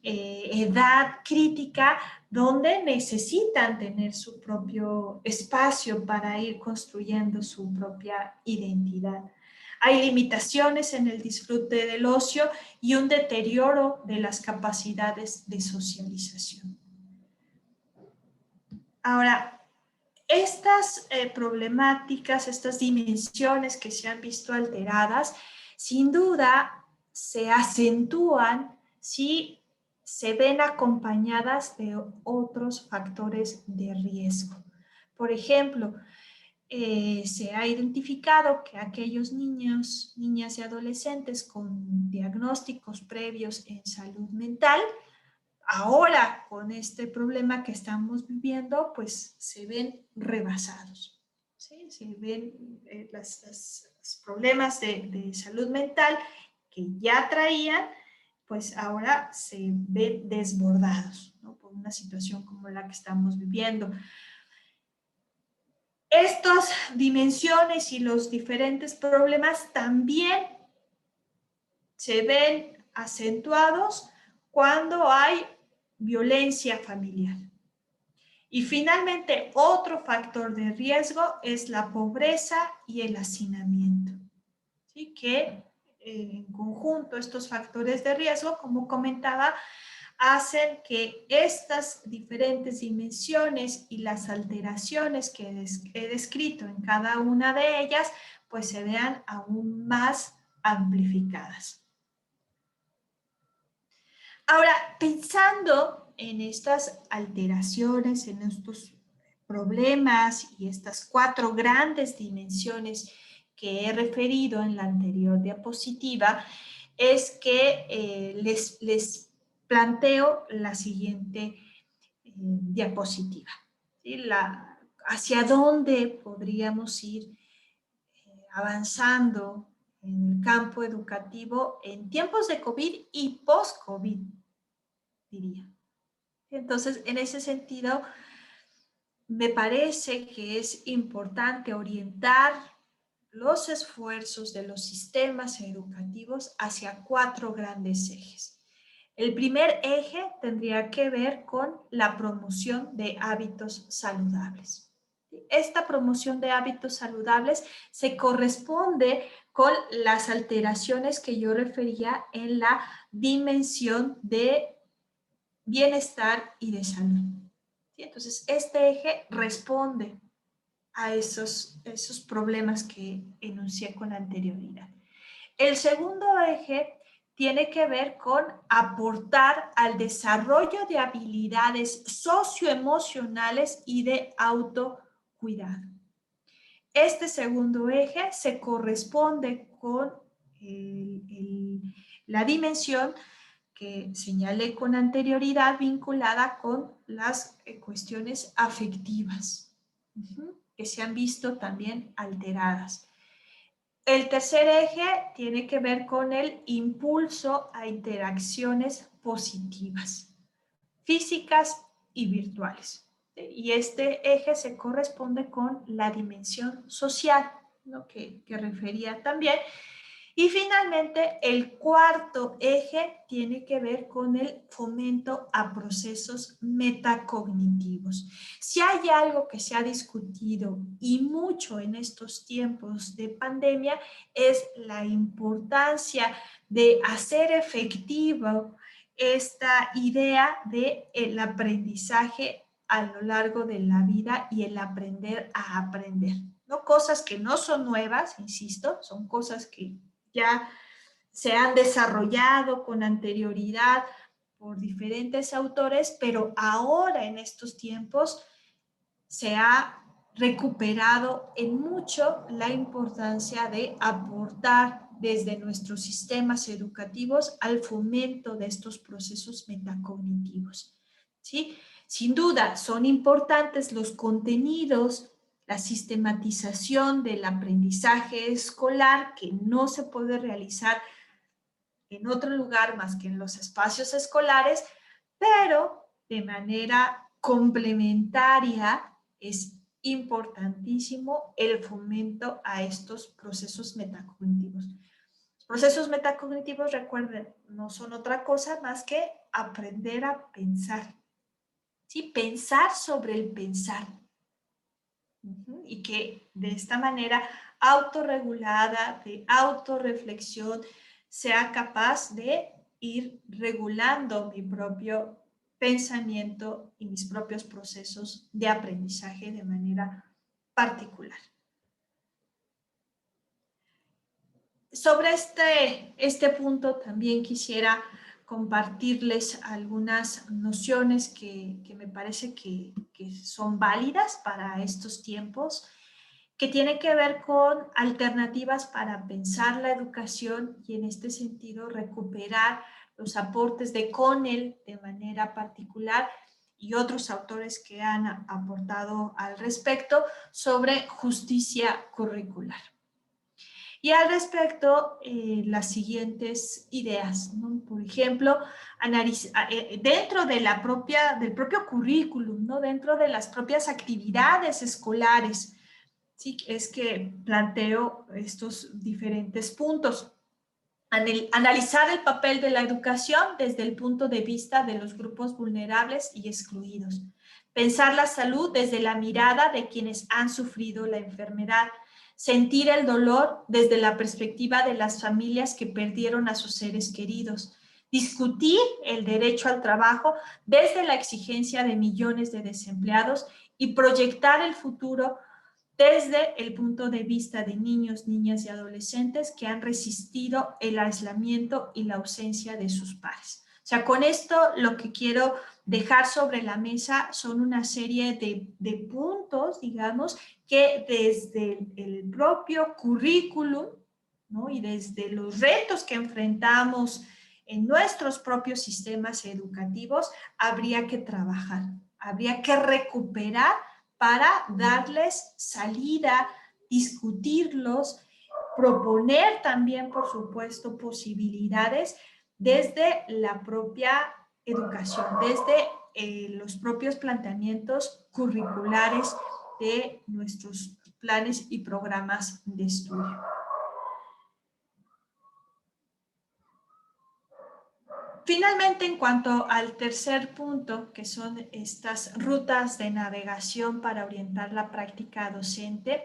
edad crítica donde necesitan tener su propio espacio para ir construyendo su propia identidad. Hay limitaciones en el disfrute del ocio y un deterioro de las capacidades de socialización. Ahora, estas problemáticas, estas dimensiones que se han visto alteradas, sin duda se acentúan si se ven acompañadas de otros factores de riesgo. Por ejemplo, se ha identificado que aquellos niños, niñas y adolescentes con diagnósticos previos en salud mental, ahora con este problema que estamos viviendo, pues se ven rebasados, ¿sí? Se ven los problemas de salud mental que ya traían, pues ahora se ven desbordados, ¿no? Por una situación como la que estamos viviendo. Estas dimensiones y los diferentes problemas también se ven acentuados cuando hay violencia familiar. Y finalmente, otro factor de riesgo es la pobreza y el hacinamiento, ¿sí? Que en conjunto estos factores de riesgo, como comentaba, hacen que estas diferentes dimensiones y las alteraciones que he descrito en cada una de ellas, pues se vean aún más amplificadas. Ahora, pensando en estas alteraciones, en estos problemas y estas 4 grandes dimensiones que he referido en la anterior diapositiva, es que les planteo la siguiente diapositiva. ¿Sí? Hacia dónde podríamos ir avanzando en el campo educativo en tiempos de COVID y post-COVID, diría. Entonces, en ese sentido, me parece que es importante orientar los esfuerzos de los sistemas educativos hacia 4 grandes ejes. El primer eje tendría que ver con la promoción de hábitos saludables. Esta promoción de hábitos saludables se corresponde con las alteraciones que yo refería en la dimensión de bienestar y de salud. ¿Sí? Entonces, este eje responde a esos problemas que enuncié con anterioridad. El segundo eje tiene que ver con aportar al desarrollo de habilidades socioemocionales y de autocuidado. Este segundo eje se corresponde con la dimensión que señalé con anterioridad vinculada con las cuestiones afectivas, que se han visto también alteradas. El tercer eje tiene que ver con el impulso a interacciones positivas, físicas y virtuales. Y este eje se corresponde con la dimensión social, ¿no? que refería también. Y finalmente, el cuarto eje tiene que ver con el fomento a procesos metacognitivos. Si hay algo que se ha discutido y mucho en estos tiempos de pandemia, es la importancia de hacer efectivo esta idea del aprendizaje a lo largo de la vida y el aprender a aprender. ¿No? Cosas que no son nuevas, insisto, son cosas que ya se han desarrollado con anterioridad por diferentes autores, pero ahora en estos tiempos se ha recuperado en mucho la importancia de aportar desde nuestros sistemas educativos al fomento de estos procesos metacognitivos. ¿Sí? Sin duda, son importantes los contenidos, la sistematización del aprendizaje escolar que no se puede realizar en otro lugar más que en los espacios escolares, pero de manera complementaria es importantísimo el fomento a estos procesos metacognitivos. Los procesos metacognitivos, recuerden, no son otra cosa más que aprender a pensar, ¿sí? Pensar sobre el pensar. Y que de esta manera autorregulada, de autorreflexión, sea capaz de ir regulando mi propio pensamiento y mis propios procesos de aprendizaje de manera particular. Sobre este punto también quisiera compartirles algunas nociones que me parece que son válidas para estos tiempos, que tienen que ver con alternativas para pensar la educación y en este sentido recuperar los aportes de Connell de manera particular y otros autores que han aportado al respecto sobre justicia curricular. Y al respecto, las siguientes ideas, ¿no? Por ejemplo, dentro de del propio currículum, ¿no? Dentro de las propias actividades escolares, ¿sí? Es que planteo estos diferentes puntos. Analizar el papel de la educación desde el punto de vista de los grupos vulnerables y excluidos. Pensar la salud desde la mirada de quienes han sufrido la enfermedad. Sentir el dolor desde la perspectiva de las familias que perdieron a sus seres queridos. Discutir el derecho al trabajo desde la exigencia de millones de desempleados y proyectar el futuro desde el punto de vista de niños, niñas y adolescentes que han resistido el aislamiento y la ausencia de sus pares. O sea, con esto lo que quiero dejar sobre la mesa son una serie de puntos, digamos, que desde el propio currículum, ¿no? Y desde los retos que enfrentamos en nuestros propios sistemas educativos, habría que trabajar, habría que recuperar para darles salida, discutirlos, proponer también, por supuesto, posibilidades desde la propia educación, desde los propios planteamientos curriculares de nuestros planes y programas de estudio. Finalmente, en cuanto al tercer punto, que son estas rutas de navegación para orientar la práctica docente,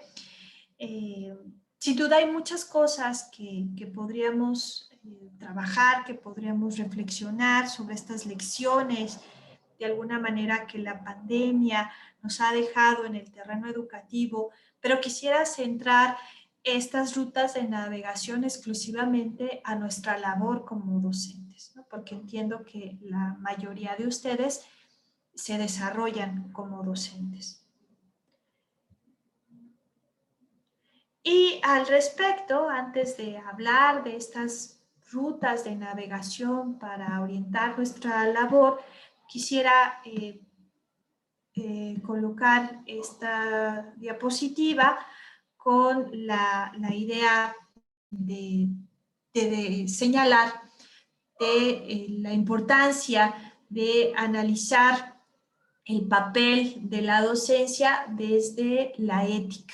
sin duda hay muchas cosas que podríamos trabajar, que podríamos reflexionar sobre estas lecciones, de alguna manera que la pandemia nos ha dejado en el terreno educativo, pero quisiera centrar estas rutas de navegación exclusivamente a nuestra labor como docentes, ¿no? Porque entiendo que la mayoría de ustedes se desarrollan como docentes. Y al respecto, antes de hablar de estas rutas de navegación para orientar nuestra labor, quisiera colocar esta diapositiva con la idea de señalar la importancia de analizar el papel de la docencia desde la ética.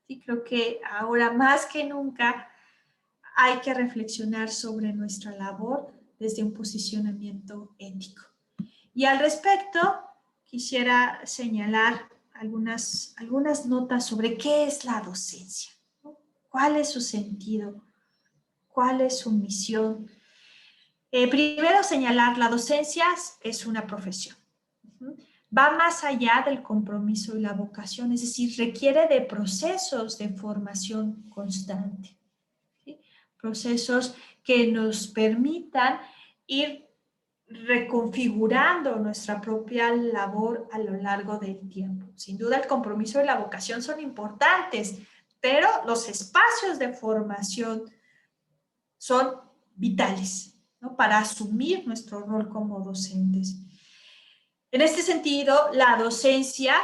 Sí, creo que ahora más que nunca hay que reflexionar sobre nuestra labor desde un posicionamiento ético. Y al respecto, quisiera señalar algunas notas sobre qué es la docencia, ¿no? ¿Cuál es su sentido? ¿Cuál es su misión? Primero señalar, la docencia es una profesión. Va más allá del compromiso y la vocación, es decir, requiere de procesos de formación constante, ¿sí? Procesos que nos permitan ir reconfigurando nuestra propia labor a lo largo del tiempo. Sin duda el compromiso y la vocación son importantes, pero los espacios de formación son vitales, ¿no? Para asumir nuestro rol como docentes. En este sentido, la docencia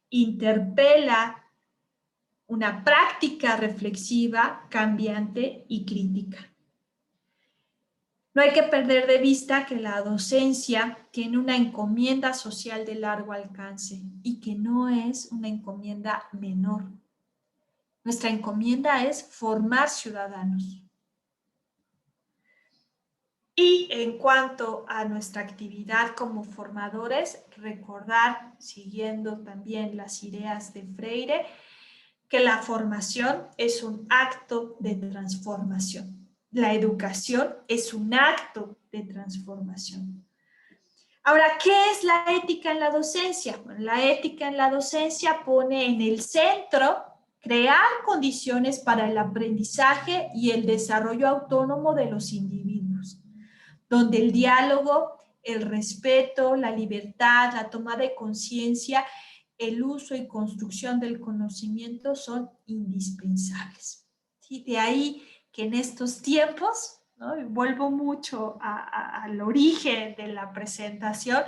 interpela una práctica reflexiva, cambiante y crítica. No hay que perder de vista que la docencia tiene una encomienda social de largo alcance y que no es una encomienda menor. Nuestra encomienda es formar ciudadanos. Y en cuanto a nuestra actividad como formadores, recordar, siguiendo también las ideas de Freire, que la formación es un acto de transformación. La educación es un acto de transformación. Ahora, ¿qué es la ética en la docencia? Bueno, la ética en la docencia pone en el centro crear condiciones para el aprendizaje y el desarrollo autónomo de los individuos, donde el diálogo, el respeto, la libertad, la toma de conciencia, el uso y construcción del conocimiento son indispensables. ¿Sí? De ahí que en estos tiempos, ¿no? Y vuelvo mucho al origen de la presentación,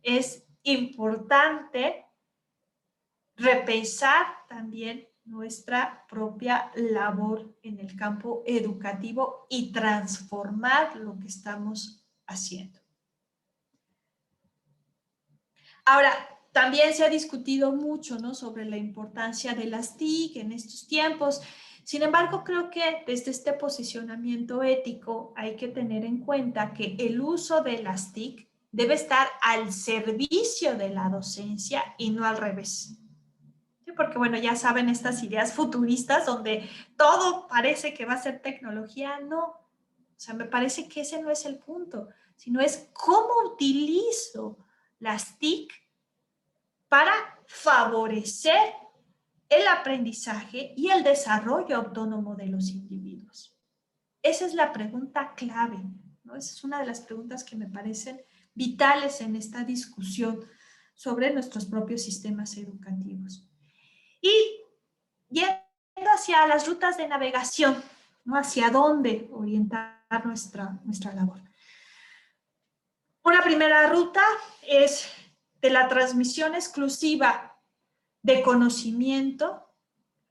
es importante repensar también nuestra propia labor en el campo educativo y transformar lo que estamos haciendo. Ahora, también se ha discutido mucho, ¿no?, sobre la importancia de las TIC en estos tiempos. Sin embargo, creo que desde este posicionamiento ético hay que tener en cuenta que el uso de las TIC debe estar al servicio de la docencia y no al revés. Sí, porque, bueno, ya saben estas ideas futuristas donde todo parece que va a ser tecnología. No, o sea, me parece que ese no es el punto, sino es cómo utilizo las TIC para favorecer el aprendizaje y el desarrollo autónomo de los individuos. Esa es la pregunta clave, ¿no? Esa es una de las preguntas que me parecen vitales en esta discusión sobre nuestros propios sistemas educativos. Y yendo hacia las rutas de navegación, ¿no?, hacia dónde orientar nuestra labor. Una primera ruta es de la transmisión exclusiva de conocimiento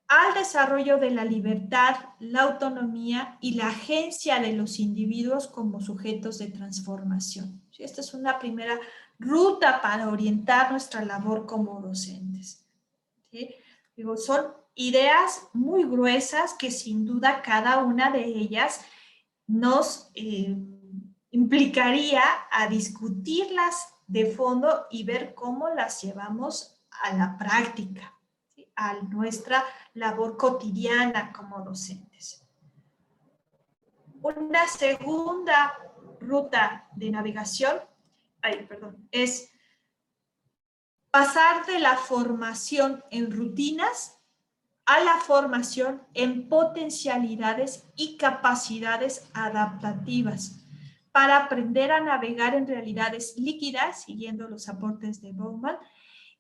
al desarrollo de la libertad, la autonomía y la agencia de los individuos como sujetos de transformación. ¿Sí? Esta es una primera ruta para orientar nuestra labor como docentes. ¿Sí? Digo, son ideas muy gruesas que sin duda cada una de ellas nos implicaría a discutirlas de fondo y ver cómo las llevamos a la práctica, ¿sí? A nuestra labor cotidiana como docentes. Una segunda ruta de navegación, es pasar de la formación en rutinas a la formación en potencialidades y capacidades adaptativas para aprender a navegar en realidades líquidas, siguiendo los aportes de Bauman,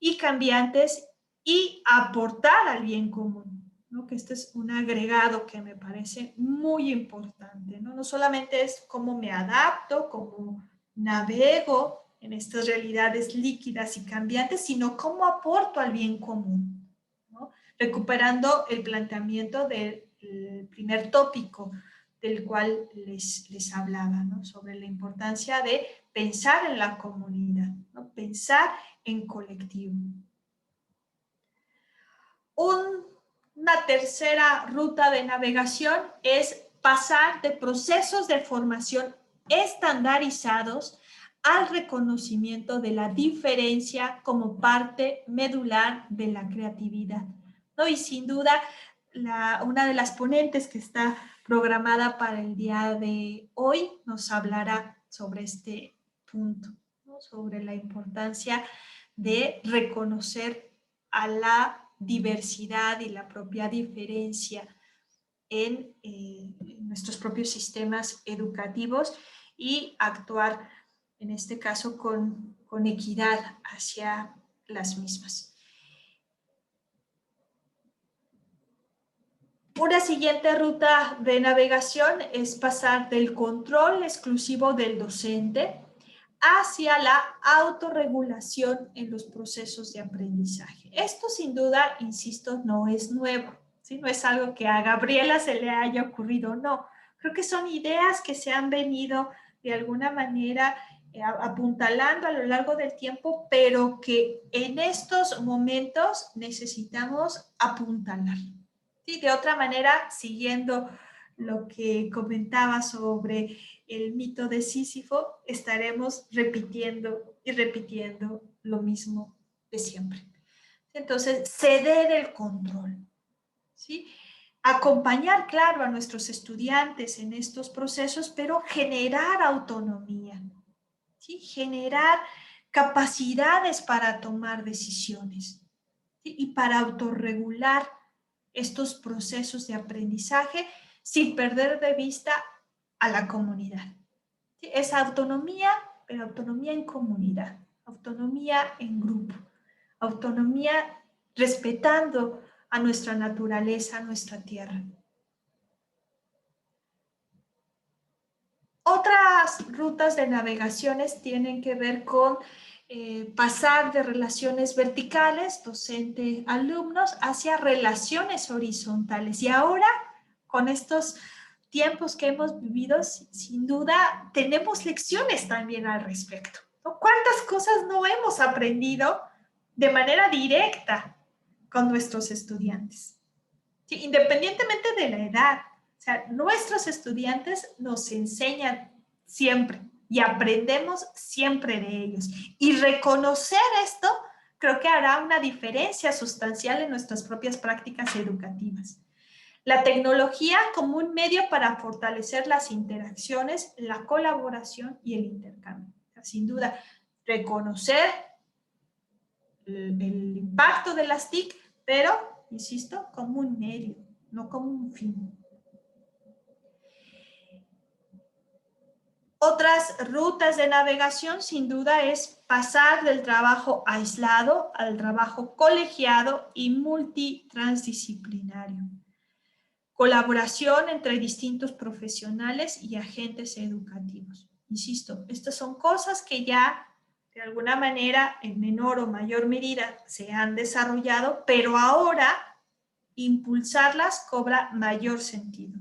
y cambiantes, y aportar al bien común, ¿no? Que este es un agregado que me parece muy importante, ¿no? No solamente es cómo me adapto, cómo navego en estas realidades líquidas y cambiantes, sino cómo aporto al bien común, ¿no? Recuperando el planteamiento del primer tópico del cual les hablaba, ¿no? Sobre la importancia de pensar en la comunidad, ¿no? Pensar en colectivo. Una tercera ruta de navegación es pasar de procesos de formación estandarizados al reconocimiento de la diferencia como parte medular de la creatividad, ¿no? Y sin duda, una de las ponentes que está programada para el día de hoy nos hablará sobre este punto, ¿no? Sobre la importancia de reconocer a la diversidad y la propia diferencia en nuestros propios sistemas educativos y actuar, en este caso, con equidad hacia las mismas. Una siguiente ruta de navegación es pasar del control exclusivo del docente hacia la autorregulación en los procesos de aprendizaje. Esto sin duda, insisto, no es nuevo, ¿sí? No es algo que a Gabriela se le haya ocurrido, no. Creo que son ideas que se han venido de alguna manera apuntalando a lo largo del tiempo, pero que en estos momentos necesitamos apuntalar. ¿Sí? De otra manera, siguiendo lo que comentaba sobre el mito de Sísifo, estaremos repitiendo y repitiendo lo mismo de siempre. Entonces, ceder el control, ¿sí? Acompañar, claro, a nuestros estudiantes en estos procesos, pero generar autonomía, ¿sí? Generar capacidades para tomar decisiones, ¿sí? Y para autorregular estos procesos de aprendizaje sin perder de vista a la comunidad. ¿Sí? Es autonomía, pero autonomía en comunidad, autonomía en grupo, autonomía respetando a nuestra naturaleza, a nuestra tierra. Otras rutas de navegaciones tienen que ver con pasar de relaciones verticales, docente-alumnos, hacia relaciones horizontales. Y ahora, con estos tiempos que hemos vivido, sin duda, tenemos lecciones también al respecto, ¿no? ¿Cuántas cosas no hemos aprendido de manera directa con nuestros estudiantes? ¿Sí? Independientemente de la edad. O sea, nuestros estudiantes nos enseñan siempre y aprendemos siempre de ellos. Y reconocer esto creo que hará una diferencia sustancial en nuestras propias prácticas educativas. La tecnología como un medio para fortalecer las interacciones, la colaboración y el intercambio. O sea, sin duda, reconocer el impacto de las TIC, pero, insisto, como un medio, no como un fin. Otras rutas de navegación, sin duda, es pasar del trabajo aislado al trabajo colegiado y multitransdisciplinario. Colaboración entre distintos profesionales y agentes educativos. Insisto, estas son cosas que ya de alguna manera en menor o mayor medida se han desarrollado, pero ahora impulsarlas cobra mayor sentido.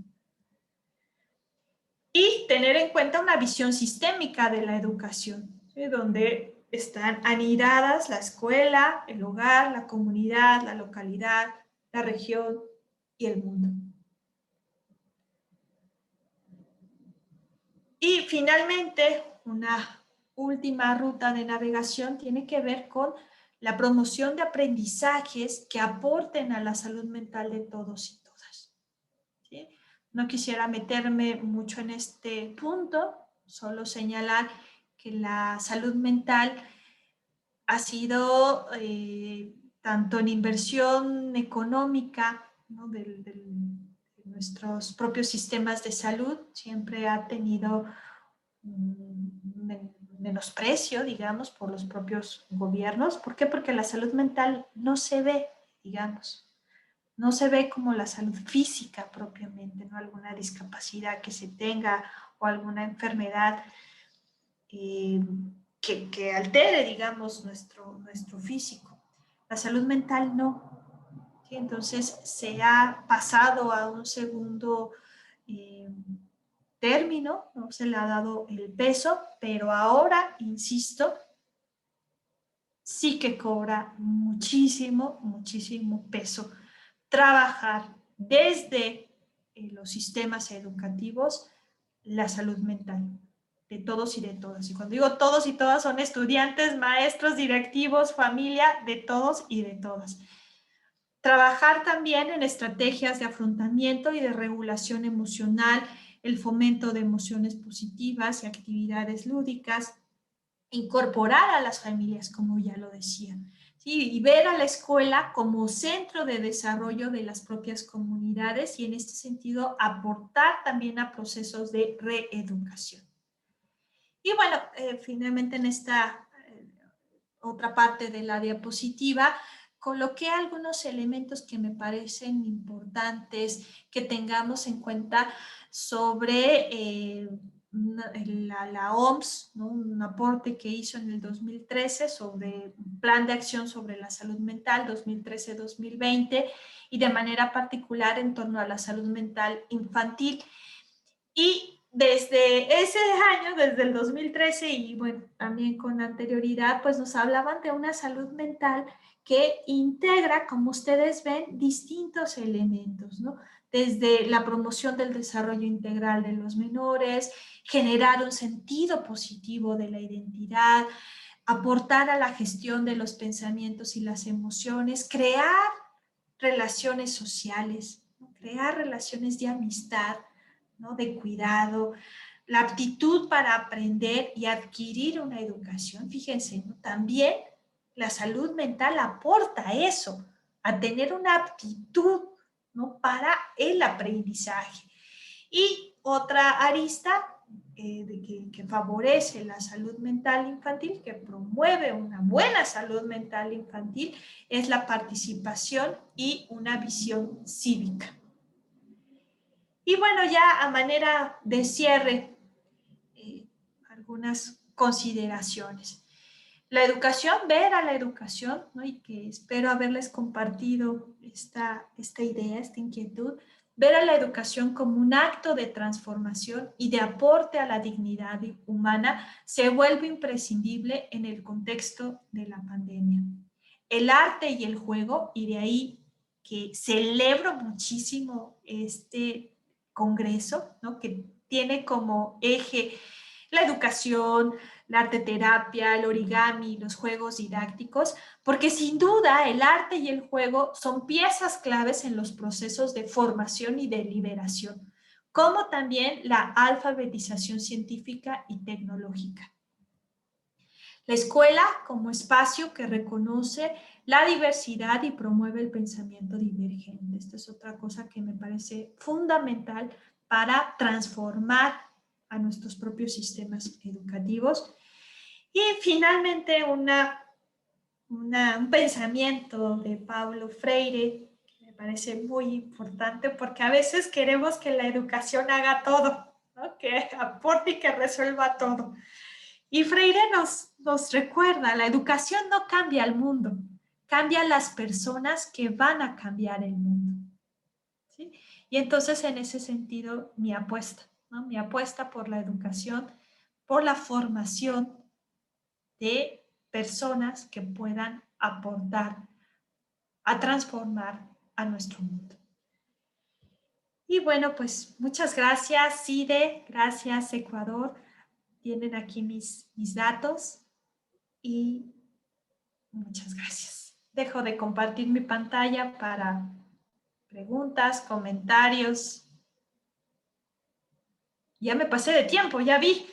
Y tener en cuenta una visión sistémica de la educación, ¿sí? Donde están anidadas la escuela, el hogar, la comunidad, la localidad, la región y el mundo. Y finalmente, una última ruta de navegación tiene que ver con la promoción de aprendizajes que aporten a la salud mental de todos y todas. ¿Sí? No quisiera meterme mucho en este punto, solo señalar que la salud mental ha sido tanto en inversión económica, ¿no? de nuestros propios sistemas de salud, siempre ha tenido menosprecio, digamos, por los propios gobiernos. ¿Por qué? Porque la salud mental no se ve, digamos, no se ve como la salud física propiamente, ¿no? Alguna discapacidad que se tenga o alguna enfermedad eh, que altere, digamos, nuestro físico. La salud mental no. ¿Sí? Entonces se ha pasado a un segundo término, no se le ha dado el peso, pero ahora, insisto, sí que cobra muchísimo, muchísimo peso trabajar desde los sistemas educativos la salud mental de todos y de todas. Y cuando digo todos y todas, son estudiantes, maestros, directivos, familia, de todos y de todas. Trabajar también en estrategias de afrontamiento y de regulación emocional, el fomento de emociones positivas y actividades lúdicas, incorporar a las familias, como ya lo decía, ¿sí? Y ver a la escuela como centro de desarrollo de las propias comunidades y en este sentido aportar también a procesos de reeducación. Y bueno, finalmente en esta otra parte de la diapositiva, coloqué algunos elementos que me parecen importantes que tengamos en cuenta sobre la OMS, ¿no? Un aporte que hizo en el 2013 sobre un plan de acción sobre la salud mental 2013-2020 y de manera particular en torno a la salud mental infantil. Y desde ese año, desde el 2013 y bueno, también con anterioridad, pues nos hablaban de una salud mental que integra, como ustedes ven, distintos elementos, ¿no? Desde la promoción del desarrollo integral de los menores, generar un sentido positivo de la identidad, aportar a la gestión de los pensamientos y las emociones, crear relaciones sociales, ¿no? Crear relaciones de amistad, ¿no? De cuidado, la aptitud para aprender y adquirir una educación. Fíjense, ¿no? También la salud mental aporta eso, a tener una aptitud, ¿no? Para el aprendizaje. Y otra arista que favorece la salud mental infantil, que promueve una buena salud mental infantil, es la participación y una visión cívica. Y bueno, ya a manera de cierre, algunas consideraciones. La educación, ver a la educación, ¿no? Y que espero haberles compartido esta idea, esta inquietud, ver a la educación como un acto de transformación y de aporte a la dignidad humana se vuelve imprescindible en el contexto de la pandemia. El arte y el juego, y de ahí que celebro muchísimo este congreso, ¿no? Que tiene como eje la educación, la arteterapia, el origami, los juegos didácticos, porque sin duda el arte y el juego son piezas claves en los procesos de formación y de liberación, como también la alfabetización científica y tecnológica. La escuela como espacio que reconoce la diversidad y promueve el pensamiento divergente. Esta es otra cosa que me parece fundamental para transformar a nuestros propios sistemas educativos. Y finalmente un pensamiento de Paulo Freire que me parece muy importante porque a veces queremos que la educación haga todo, ¿no? Que aporte y que resuelva todo. Y Freire nos recuerda, la educación no cambia el mundo, cambia las personas que van a cambiar el mundo. ¿Sí? Y entonces en ese sentido mi apuesta, ¿no? Mi apuesta por la educación, por la formación de personas que puedan aportar a transformar a nuestro mundo. Y bueno, pues muchas gracias, CIDE, gracias, Ecuador. Tienen aquí mis datos y muchas gracias. Dejo de compartir mi pantalla para preguntas, comentarios. Ya me pasé de tiempo, ya vi.